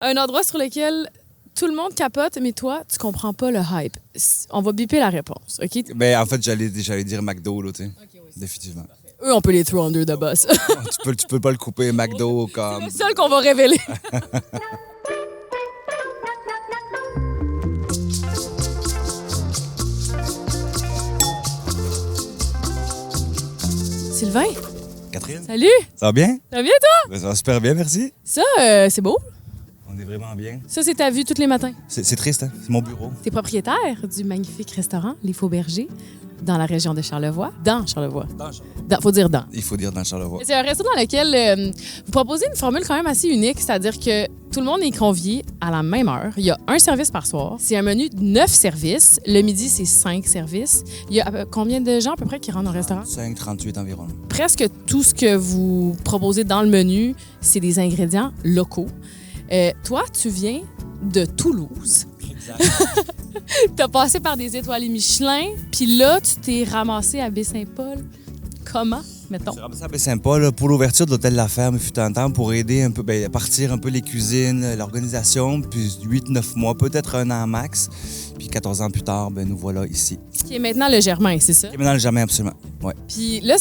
Un endroit sur lequel tout le monde capote, mais toi, tu comprends pas le hype. On va biper la réponse, OK? Ben, en fait, j'allais dire McDo, là, tu sais. Okay, oui, définitivement. Eux, on peut les throw under the bus. tu peux pas le couper, McDo, comme... C'est le seul qu'on va révéler. Sylvain, Catherine? salut! Ça va bien? Ça va bien, toi? Ben, ça va super bien, merci. Ça, c'est beau. On est vraiment bien. Ça, c'est ta vue tous les matins. C'est triste, hein? C'est mon bureau. T'es propriétaire du magnifique restaurant Les Faux Bergers dans la région de Charlevoix. Dans Charlevoix. Faut dire dans. Il faut dire dans Charlevoix. C'est un restaurant dans lequel vous proposez une formule quand même assez unique, c'est-à-dire que tout le monde est convié à la même heure. Il y a un service par soir. C'est un menu de 9 services. Le midi, c'est 5 services. Il y a combien de gens à peu près qui rentrent au restaurant? 38 environ. Presque tout ce que vous proposez dans le menu, c'est des ingrédients locaux. Toi, tu viens de Toulouse. Exact. T'as passé par des étoiles Michelin, puis là, tu t'es ramassé à Baie-Saint-Paul. Comment, mettons? C'est ça à Baie-Saint-Paul pour l'ouverture de l'hôtel La Ferme, il fut un temps pour aider un peu, partir un peu les cuisines, l'organisation, puis 8-9 mois, peut-être un an max. Puis 14 ans plus tard, nous voilà ici. Qui est maintenant le Germain, c'est ça? Qui est maintenant le Germain, absolument. Ouais. Puis là,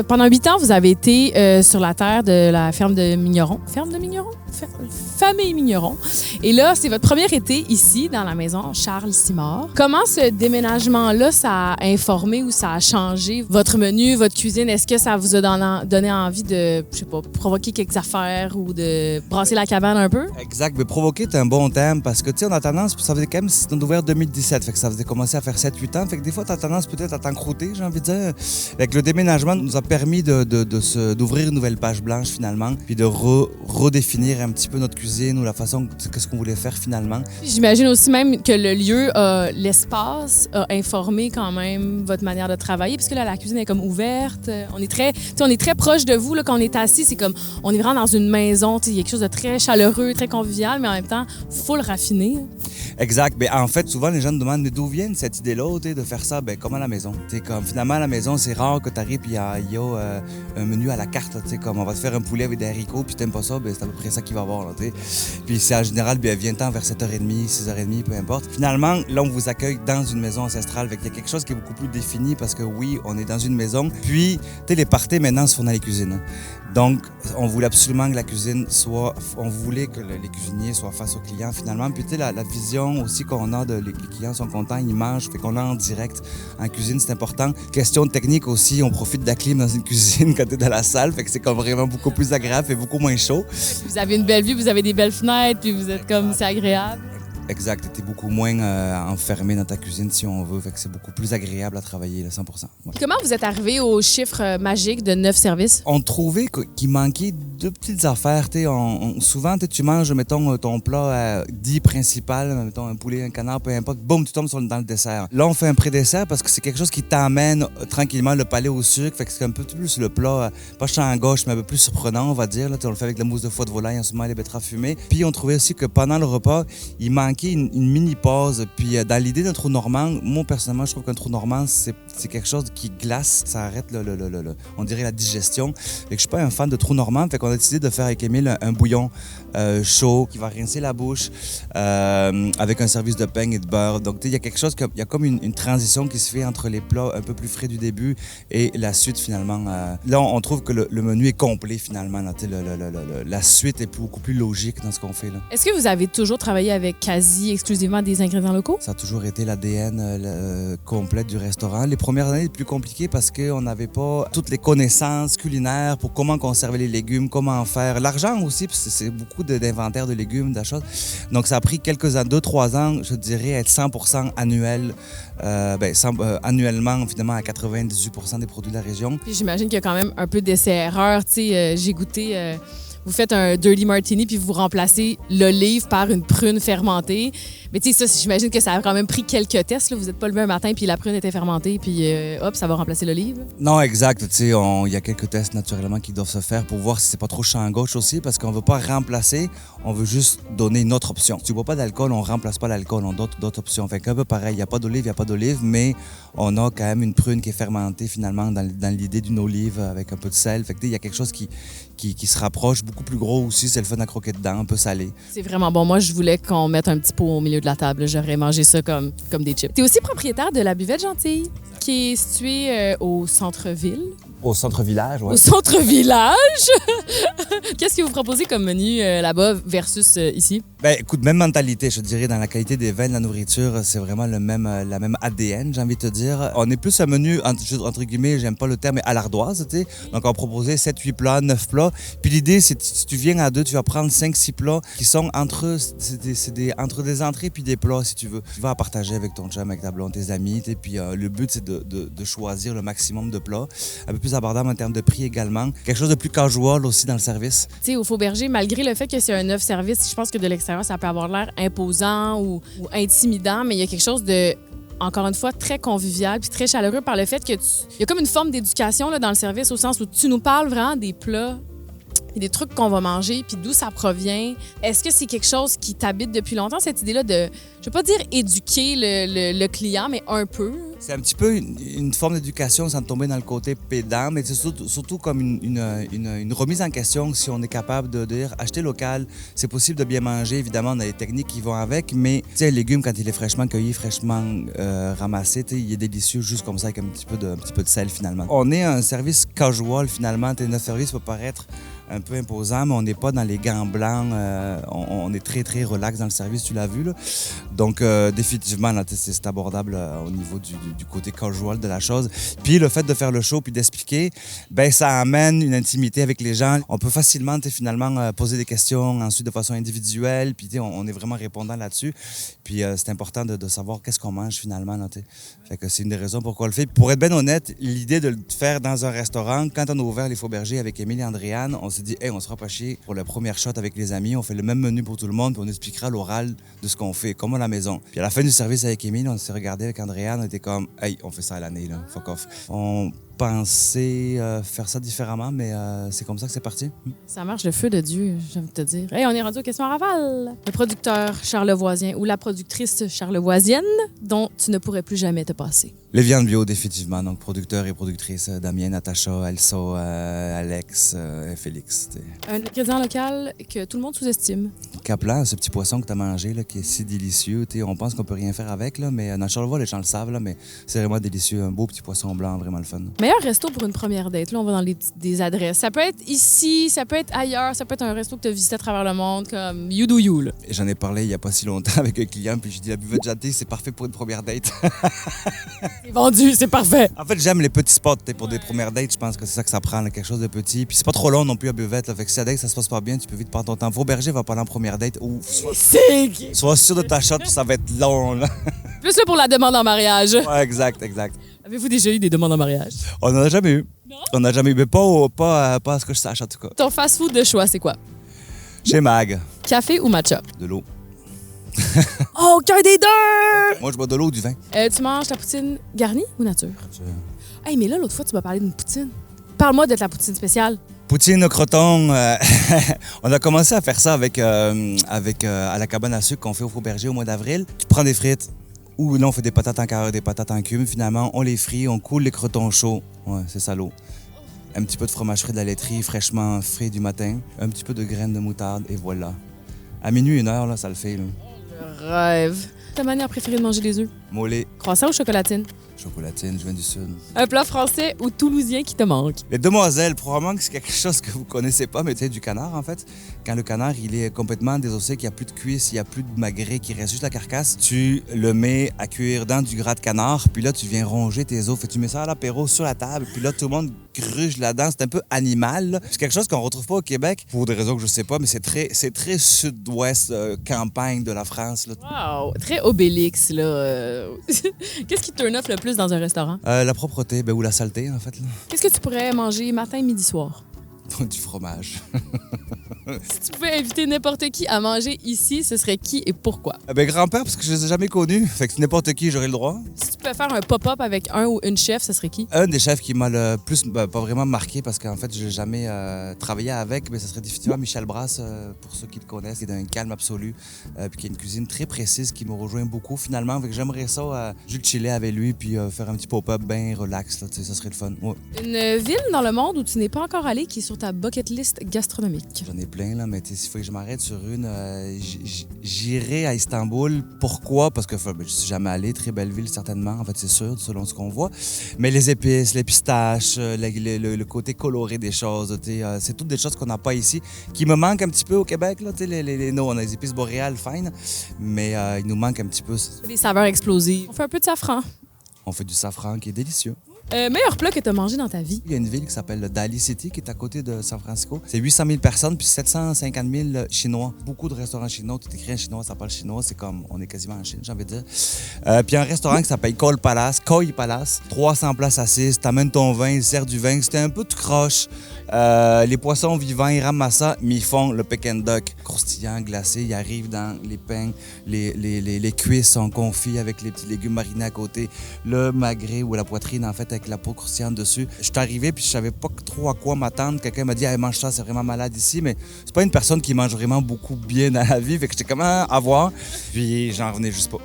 pendant 8 ans, vous avez été sur la terre de la ferme de Migneron. Ferme de Migneron? Famille Migneron. Et là, c'est votre premier été ici, dans la maison Charles Simard. Comment ce déménagement-là, ça a informé ou ça a changé votre menu, votre cuisine? Est-ce que ça vous a donné envie de, je sais pas, provoquer quelques affaires ou de brasser la cabane un peu? Exact. Mais provoquer est un bon thème parce que, tu sais, on a tendance, ça faisait quand même, c'est ouvert 2017, fait que ça faisait commencer à faire 7-8 ans. Fait que des fois, tu as tendance peut-être à t'encrouter, j'ai envie de dire. Fait que le déménagement nous a permis d'ouvrir une nouvelle page blanche finalement, puis de redéfinir un petit peu notre cuisine ou la façon, qu'est-ce qu'on voulait faire finalement. J'imagine aussi même que le lieu, l'espace a informé quand même votre manière de travailler, puisque là, la cuisine est comme ouverte. On est très proche de vous là, quand on est assis. C'est comme, on est vraiment dans une maison. Il y a quelque chose de très chaleureux, très convivial, mais en même temps, full raffiné. Exact. Ben, en fait, souvent, les gens me demandent d'où vient cette idée-là de faire ça comme à la maison. Comme, finalement, à la maison, c'est rare que tu arrives et il y a un menu à la carte. Comme on va te faire un poulet avec des haricots puis t'aimes pas ça, c'est à peu près ça qu'il va y avoir. Là, puis c'est en général, viens-ten vers 7h30, 6h30, peu importe. Finalement, là, on vous accueille dans une maison ancestrale. Il y a quelque chose qui est beaucoup plus défini parce que oui, on est dans une maison. Puis, les parties maintenant se font dans les cuisines. Donc, on voulait absolument que la cuisine on voulait que les cuisiniers soient face aux clients finalement. Puis, la vision aussi qu'on a les clients sont contents, ils mangent, fait qu'on est en direct en cuisine, c'est important. Question technique aussi, on profite de la clim dans une cuisine quand t'es dans la salle, fait que c'est comme vraiment beaucoup plus agréable et beaucoup moins chaud. Vous avez une belle vue, vous avez des belles fenêtres, puis vous êtes comme, c'est agréable. Exact, t'es beaucoup moins enfermé dans ta cuisine si on veut, fait que c'est beaucoup plus agréable à travailler, là, 100%. Ouais. Comment vous êtes arrivé au chiffre magique de 9 services? On trouvait qu'il manquait deux petites affaires. Souvent, tu manges, mettons, ton plat dit principal, mettons un poulet, un canard, peu importe, boum, tu tombes dans le dessert. Là, on fait un pré-dessert parce que c'est quelque chose qui t'amène tranquillement le palais au sucre, fait que c'est un peu plus le plat, pas champ à gauche, mais un peu plus surprenant, on va dire. Là, on le fait avec la mousse de foie de volaille, en ce moment, les betteraves fumées. Puis on trouvait aussi que pendant le repas, il manquait une mini pause. Puis dans l'idée d'un trou normand, moi personnellement, je trouve qu'un trou normand, c'est quelque chose qui glace, ça arrête on dirait la digestion. Fait que je suis pas un fan de trou normand, fait qu'on a décidé de faire avec Émile un bouillon chaud qui va rincer la bouche avec un service de peigne et de beurre. Donc il y a quelque chose, il y a comme une transition qui se fait entre les plats un peu plus frais du début et la suite finalement. Là, on trouve que le menu est complet finalement. Là, la suite est beaucoup plus logique dans ce qu'on fait là. Est-ce que vous avez toujours travaillé avec quasi exclusivement des ingrédients locaux? Ça a toujours été l'ADN complet du restaurant. Les premières années, les plus compliquées parce qu'on n'avait pas toutes les connaissances culinaires pour comment conserver les légumes, comment en faire. L'argent aussi, parce que c'est beaucoup d'inventaire de légumes, d'achats. Donc, ça a pris quelques ans, 2-3 ans, je dirais, être 100% annuel. Annuellement, finalement, à 98% des produits de la région. Puis j'imagine qu'il y a quand même un peu d'essai-erreur. J'ai goûté... Vous faites un dirty martini puis vous remplacez l'olive par une prune fermentée. Mais tu sais, ça, j'imagine que ça a quand même pris quelques tests. Là. Vous n'êtes pas levé un matin puis la prune était fermentée puis hop, ça va remplacer l'olive. Non, exact. Tu sais, il y a quelques tests naturellement qui doivent se faire pour voir si c'est pas trop champ gauche aussi parce qu'on veut pas remplacer, on veut juste donner une autre option. Si tu bois pas d'alcool, on remplace pas l'alcool, on donne d'autres options. Fait qu'un peu pareil, il n'y a pas d'olive, mais on a quand même une prune qui est fermentée finalement dans l'idée d'une olive avec un peu de sel. Fait que il y a quelque chose qui se rapproche beaucoup plus gros aussi, c'est le fun à croquer dedans, un peu salé. C'est vraiment bon. Moi, je voulais qu'on mette un petit pot au milieu de la table. J'aurais mangé ça comme des chips. Tu es aussi propriétaire de la Buvette Gentille, qui est située au centre-ville. Au centre-village, ouais. Au centre-village? Qu'est-ce que vous proposez comme menu là-bas versus ici? Ben, écoute, même mentalité, je dirais, dans la qualité des vins, de la nourriture, c'est vraiment la même ADN, j'ai envie de te dire. On est plus un menu, entre guillemets, j'aime pas le terme, mais à l'ardoise, tu sais. Donc, on proposait 7-8 plats, 9 plats. Puis l'idée, c'est si tu viens à deux, tu vas prendre 5-6 plats qui sont entre des entrées puis des plats, si tu veux. Tu vas partager avec ton chum, avec ta blonde, tes amis, tu sais. Puis le but, c'est de choisir le maximum de plats. Un peu plus abordable en termes de prix également. Quelque chose de plus casual aussi dans le service. Tu sais, au Fauberger, malgré le fait que c'est un neuf service, je pense que de l'extérieur, ça peut avoir l'air imposant ou intimidant, mais il y a quelque chose de, encore une fois, très convivial puis très chaleureux par le fait que il y a comme une forme d'éducation là, dans le service au sens où tu nous parles vraiment des plats et des trucs qu'on va manger puis d'où ça provient. Est-ce que c'est quelque chose qui t'habite depuis longtemps, cette idée-là de, je veux pas dire éduquer le client, mais un peu? C'est un petit peu une forme d'éducation sans tomber dans le côté pédant, mais c'est surtout comme une remise en question si on est capable de dire acheter local, c'est possible de bien manger. Évidemment, on a des techniques qui vont avec, mais tu sais, le légume, quand il est fraîchement cueilli, fraîchement ramassé, tu sais, il est délicieux juste comme ça avec un petit peu de sel finalement. On est un service casual finalement. Notre service peut paraître un peu imposant, mais on n'est pas dans les gants blancs. On est très, très relax dans le service, tu l'as vu. Là. Donc, définitivement, là, c'est abordable au niveau du côté casual de la chose. Puis, le fait de faire le show puis d'expliquer, ben ça amène une intimité avec les gens. On peut facilement, finalement, poser des questions ensuite de façon individuelle. Puis, on est vraiment répondant là-dessus. Puis, c'est important de savoir qu'est-ce qu'on mange finalement. Là, fait que c'est une des raisons pourquoi on le fait. Pour être bien honnête, l'idée de le faire dans un restaurant, quand on a ouvert les Faubergers avec Émile et Andréane, on s'est dit, hey, on se fera pas chier pour la première shot avec les amis. On fait le même menu pour tout le monde, puis on expliquera à l'oral de ce qu'on fait, comme à la maison. Puis à la fin du service avec Émile, on s'est regardé avec Andréane, on était comme, hey, on fait ça à l'année, là, fuck off. On pensait faire ça différemment, mais c'est comme ça que c'est parti. Ça marche le feu de Dieu, j'ai envie de te dire. Hey, on est rendu aux questions à rafale. Le producteur charlevoisien ou la productrice charlevoisienne dont tu ne pourrais plus jamais te passer. Les viandes bio, définitivement. Donc, producteurs et productrices, Damien, Natacha, Elsa, Alex, Félix. T'sais. Un ingrédient local que tout le monde sous-estime. Caplan, ce petit poisson que tu as mangé, là, qui est si délicieux. On pense qu'on peut rien faire avec, là, mais dans Charlevoix, les gens le savent, là, mais c'est vraiment délicieux. Un beau petit poisson blanc, vraiment le fun. Meilleur resto pour une première date. Là, on va dans des adresses. Ça peut être ici, ça peut être ailleurs, ça peut être un resto que tu as visité à travers le monde, comme You Do You. Là. J'en ai parlé il n'y a pas si longtemps avec un client, puis j'ai dit la Buvette Gentille, c'est parfait pour une première date. C'est vendu, c'est parfait. En fait, j'aime les petits spots pour des premières dates. Je pense que c'est ça que ça prend, là, quelque chose de petit. Puis c'est pas trop long non plus à Buvette. Là, fait que si la date, ça se passe pas bien, tu peux vite prendre ton temps. Fauberger va pas aller en première date. Sois sûr de ta shot, puis ça va être long. Là. Plus là pour la demande en mariage. Ouais, exact. Avez-vous déjà eu des demandes en mariage? On n'en a jamais eu. Non? On n'en a jamais eu, mais pas à ce que je sache en tout cas. Ton fast-food de choix, c'est quoi? Chez Mag. Café ou matcha? De l'eau. Oh, aucun des deux! Moi, je bois de l'eau ou du vin. Tu manges ta poutine garnie ou nature? Hey, mais là, l'autre fois, tu m'as parlé d'une poutine. Parle-moi de ta poutine spéciale. Poutine au croton. On a commencé à faire ça avec à la cabane à sucre qu'on fait au Fauberger au mois d'avril. Tu prends des frites. Ou là, on fait des patates en carré, des patates en cube. Finalement, on les frit, on coule les crotons chauds. Ouais, c'est ça l'eau. Un petit peu de fromage frais de la laiterie, fraîchement frais du matin. Un petit peu de graines de moutarde et voilà. À minuit, 1h, là, ça le fait. Là. Je rêve. Ta manière préférée de manger des œufs? Mollet. Croissant ou chocolatine? Chocolatine, je viens du Sud. Un plat français ou toulousien qui te manque? Les demoiselles, probablement que c'est quelque chose que vous connaissez pas, mais tu sais, du canard, en fait. Quand le canard, il est complètement désossé, qu'il n'y a plus de cuisse, il n'y a plus de magret, qu'il reste juste la carcasse, tu le mets à cuire dans du gras de canard, puis là, tu viens ronger tes os, et tu mets ça à l'apéro sur la table, puis là, tout le monde gruge là-dedans. C'est un peu animal, là. C'est quelque chose qu'on retrouve pas au Québec, pour des raisons que je sais pas, mais c'est très sud-ouest, campagne de la France, là. Wow! Très Obélix, là. Qu'est-ce qui te turn off le plus dans un restaurant? La propreté, ou la saleté, en fait. Qu'est-ce que tu pourrais manger matin, midi, soir? Du fromage. Si tu pouvais inviter n'importe qui à manger ici, ce serait qui et pourquoi? Ben, grand-père, parce que je les ai jamais connus. Fait que n'importe qui, j'aurais le droit. Si tu pouvais faire un pop-up avec un ou une chef, ce serait qui? Un des chefs qui m'a le plus, pas vraiment marqué, parce qu'en fait, je n'ai jamais travaillé avec, mais ce serait définitivement Michel Brasse, pour ceux qui le connaissent, qui est d'un calme absolu, puis qui a une cuisine très précise, qui me rejoint beaucoup finalement. Fait que j'aimerais ça, juste chiller avec lui, puis faire un petit pop-up bien relax, là, ça serait le fun. Ouais. Une ville dans le monde où tu n'es pas encore allé qui est sur ta bucket list gastronomique. J'en ai plein, là, mais s'il faut que je m'arrête sur une, j'irai à Istanbul. Pourquoi? Parce que je suis jamais allé, très belle ville certainement, en fait c'est sûr, selon ce qu'on voit. Mais les épices, les pistaches, le côté coloré des choses, c'est toutes des choses qu'on n'a pas ici, qui me manquent un petit peu au Québec. Là, non, on a les épices boréales fines, mais il nous manque un petit peu. Des saveurs explosives. On fait un peu de safran. On fait du safran qui est délicieux. Meilleur plat que tu as mangé dans ta vie? Il y a une ville qui s'appelle Daly City, qui est à côté de San Francisco. C'est 800 000 personnes, puis 750 000 Chinois. Beaucoup de restaurants chinois. Tout écrit en chinois, ça parle chinois. C'est comme, on est quasiment en Chine, j'ai envie de dire. Puis un restaurant qui s'appelle Koi Palace. 300 places assises, t'amènes ton vin, ils servent du vin. C'était un peu tout croche. Les poissons vivants, ils ramassent ça, mais ils font le peking duck croustillant, glacé. Ils arrivent dans les pains, les cuisses sont confites avec les petits légumes marinés à côté, le magret ou la poitrine, en fait, avec la peau croustillante dessus. Je suis arrivé, puis je savais pas trop à quoi m'attendre. Quelqu'un m'a dit, hey, mange ça, c'est vraiment malade ici, mais c'est pas une personne qui mange vraiment beaucoup bien dans la vie. Fait que j'étais comme à voir, puis j'en revenais juste pas.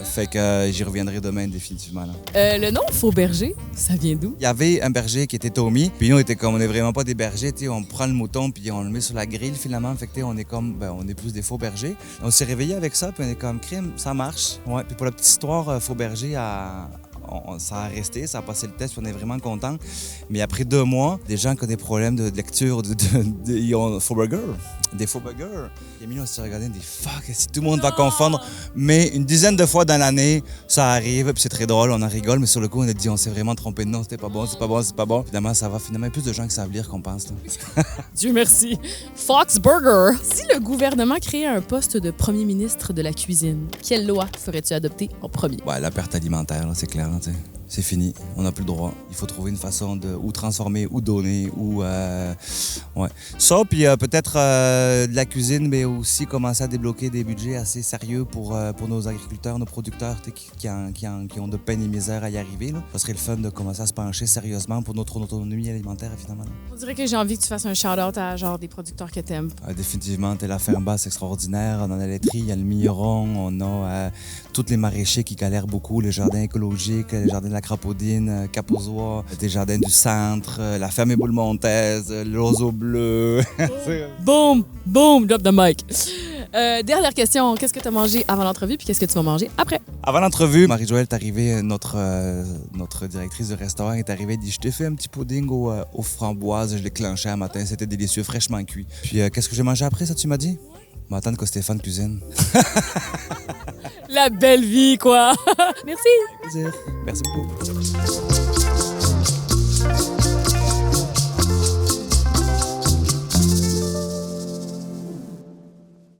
Fait que j'y reviendrai demain définitivement. Là. Le nom Faux Berger, ça vient d'où? Il y avait un berger qui était Tommy, puis nous on était comme on est vraiment pas des bergers, on prend le mouton puis on le met sur la grille finalement, fait que on est comme on est plus des faux bergers. On s'est réveillé avec ça puis on est comme crime, ça marche. Ouais, puis pour la petite histoire, Faux Berger ça a resté, ça a passé le test, puis on est vraiment contents. Mais après 2 mois, des gens qui ont des problèmes de lecture, ils ont faux burgers, des faux burgers. Emile, on s'est regardé, on dit fuck, si tout le monde va confondre. Mais une dizaine de fois dans l'année, ça arrive, puis c'est très drôle, on en rigole, mais sur le coup, on a dit, on s'est vraiment trompé de nom, c'était pas bon, c'est pas bon, c'est pas bon. Finalement, ça va, finalement, il y a plus de gens qui savent lire qu'on pense. Là. Dieu merci. Fox Burger. Si le gouvernement créait un poste de premier ministre de la cuisine, quelle loi ferais-tu adopter en premier? Ouais, la perte alimentaire, là, c'est clair. C'est fini, on n'a plus le droit. Il faut trouver une façon de ou transformer, ou donner, ou... ouais. Ça, puis peut-être de la cuisine, mais aussi commencer à débloquer des budgets assez sérieux pour nos agriculteurs, nos producteurs qui ont de peine et misère à y arriver. Là. Ça serait le fun de commencer à se pencher sérieusement pour notre autonomie alimentaire, finalement. On dirait que j'ai envie que tu fasses un shout-out à genre des producteurs que t'aimes. Définitivement, la ferme basse extraordinaire. On a la laiterie, il y a le Milleron, on a tous les maraîchers qui galèrent beaucoup, les jardins écologiques, les jardins de la Crapaudine, Capozois, des jardins du centre, la ferme Boule-Montaise, l'oiseau bleu. Boom! Boom! Drop the mic. Dernière question. Qu'est-ce que tu as mangé avant l'entrevue puis qu'est-ce que tu vas manger après? Avant l'entrevue, Marie-Joëlle est arrivée, notre directrice de restaurant est arrivée et dit « Je t'ai fait un petit pudding aux framboises. Je l'ai clenché un matin. C'était délicieux, fraîchement cuit. » Puis qu'est-ce que j'ai mangé après, ça, tu m'as dit? M'attendre que Stéphane cuisine. La belle vie, quoi! Merci! Plaisir. Merci beaucoup.